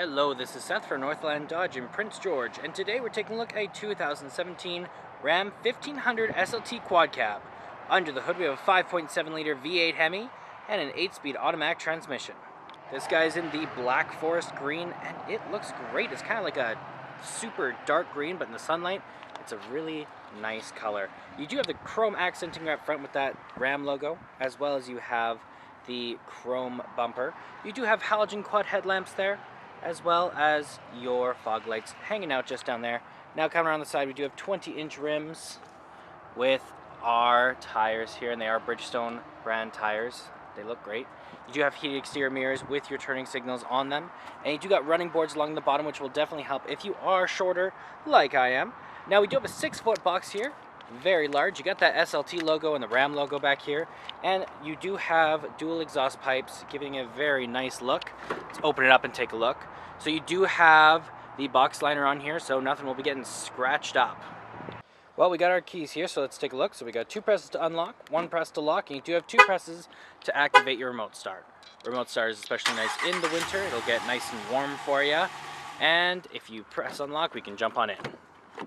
Hello, this is Seth for Northland Dodge in Prince George, and today we're taking a look at a 2017 Ram 1500 SLT quad cab. Under the hood we have a 5.7 liter V8 Hemi and an 8-speed automatic transmission. This guy's in the black forest green and it looks great. It's kind of like a super dark green, but in the sunlight it's a really nice color. You do have the chrome accenting right front with that Ram logo, as well as you have the chrome bumper. You do have halogen quad headlamps there, as well as your fog lights hanging out just down there. Now coming around the side, we do have 20-inch rims with our tires here, and they are Bridgestone brand tires. They look great. You do have heated exterior mirrors with your turning signals on them, and you do got running boards along the bottom, which will definitely help if you are shorter like I am. Now we do have a 6-foot box here, very large. You got that SLT logo and the Ram logo back here, and you do have dual exhaust pipes giving it a very nice look. Let's open it up and take a look. So you do have the box liner on here, so nothing will be getting scratched up. Well, we got our keys here, so let's take a look. So we got 2 presses to unlock, 1 press to lock, and you do have 2 presses to activate your remote start. Remote start is especially nice in the winter. It'll get nice and warm for you, and if you press unlock, we can jump on in.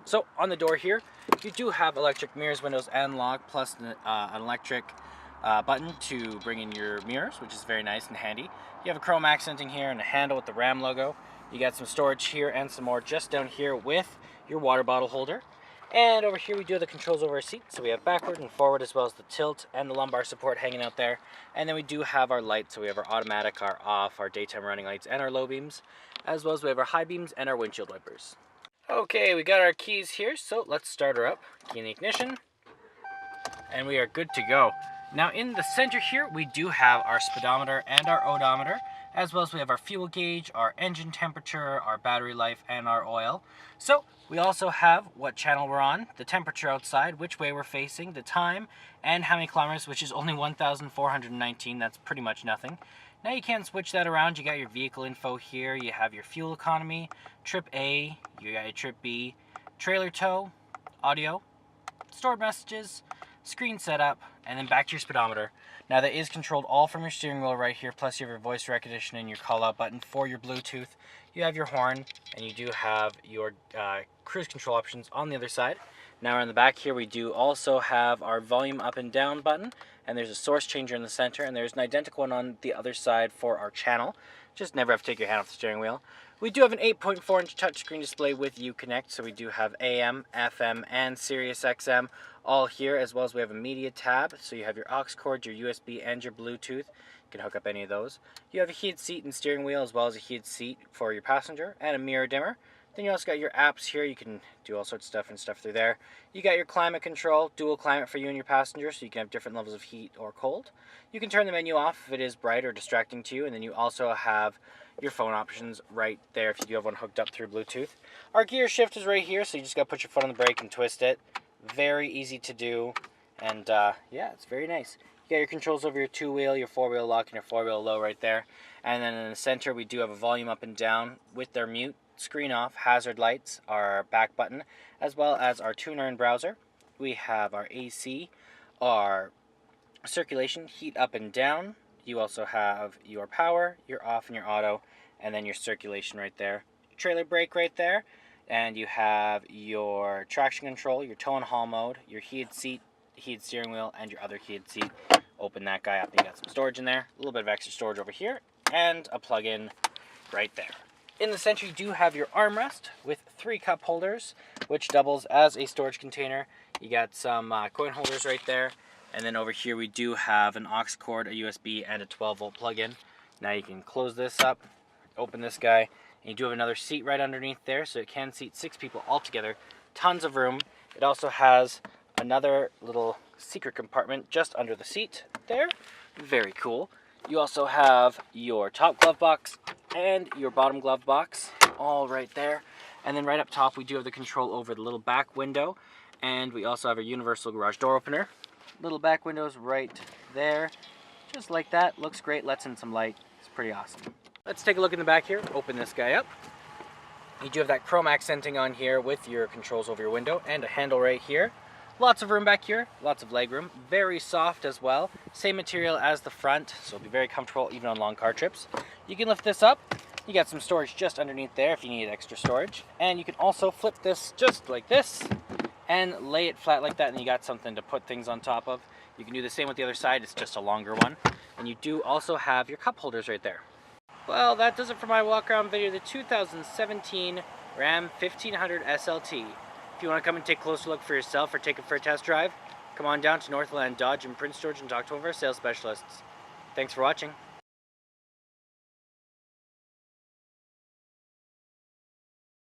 So on the door here, you do have electric mirrors, windows, and lock, plus an electric button to bring in your mirrors, which is very nice and handy. You have a chrome accenting here and a handle with the Ram logo. You got some storage here and some more just down here with your water bottle holder. And over here we do have the controls over our seat. So we have backward and forward, as well as the tilt and the lumbar support hanging out there. And then we do have our lights. So we have our automatic, our off, our daytime running lights, and our low beams, as well as we have our high beams and our windshield wipers. Okay, we got our keys here, so let's start her up. Key in the ignition, and we are good to go. Now in the center here, we do have our speedometer and our odometer, as well as we have our fuel gauge, our engine temperature, our battery life, and our oil. So we also have what channel we're on, the temperature outside, which way we're facing, the time, and how many kilometers, which is only 1,419. That's pretty much nothing. Now you can switch that around. You got your vehicle info here. You have your fuel economy, trip A, you got your trip B, trailer tow, audio, stored messages, screen setup, and then back to your speedometer. Now that is controlled all from your steering wheel right here, plus you have your voice recognition and your call out button for your Bluetooth. You have your horn, and you do have your cruise control options on the other side. Now on the back here, we do also have our volume up and down button, and there's a source changer in the center, and there's an identical one on the other side for our channel. Just never have to take your hand off the steering wheel. We do have an 8.4-inch touchscreen display with Uconnect, so we do have AM, FM, and Sirius XM all here, as well as we have a media tab, so you have your aux cord, your USB, and your Bluetooth. You can hook up any of those. You have a heated seat and steering wheel, as well as a heated seat for your passenger, and a mirror dimmer. Then you also got your apps here. You can do all sorts of stuff through there. You got your climate control, dual climate for you and your passenger, so you can have different levels of heat or cold. You can turn the menu off if it is bright or distracting to you, and then you also have your phone options right there if you do have one hooked up through Bluetooth. Our gear shift is right here, so you just got to put your foot on the brake and twist it. Very easy to do, and yeah, it's very nice. You got your controls over your 2-wheel, your 4-wheel lock, and your 4-wheel low right there. And then in the center, we do have a volume up and down with their mute, screen off, hazard lights, our back button, as well as our tuner and browser. We have our AC, our circulation, heat up and down. You also have your power, your off and your auto, and then your circulation right there. Trailer brake right there, and you have your traction control, your tow and haul mode, your heated seat, heated steering wheel, and your other heated seat. Open that guy up, and you got some storage in there, a little bit of extra storage over here, and a plug-in right there. In the center, you do have your armrest with 3 cup holders, which doubles as a storage container. You got some coin holders right there. And then over here, we do have an aux cord, a USB, and a 12-volt plug-in. Now you can close this up, open this guy, and you do have another seat right underneath there, so it can seat 6 people altogether. Tons of room. It also has another little secret compartment just under the seat there. Very cool. You also have your top glove box and your bottom glove box all right there. And then right up top, we do have the control over the little back window, and we also have a universal garage door opener. Little back windows right there, just like that. Looks great, lets in some light. It's pretty awesome. Let's take a look in the back here. Open this guy up. You do have that chrome accenting on here with your controls over your window and a handle right here. Lots of room back here, lots of leg room, very soft as well. Same material as the front, so it'll be very comfortable even on long car trips. You can lift this up. You You got some storage just underneath there if you need extra storage. And you can also flip this just like this and lay it flat like that, and you got something to put things on top of. You can do the same with the other side, it's just a longer one. And you do also have your cup holders right there. Well, that does it for my walk around video of the 2017 Ram 1500 SLT. If you want to come and take a closer look for yourself or take it for a test drive, come on down to Northland Dodge in Prince George and talk to one of our sales specialists. Thanks for watching.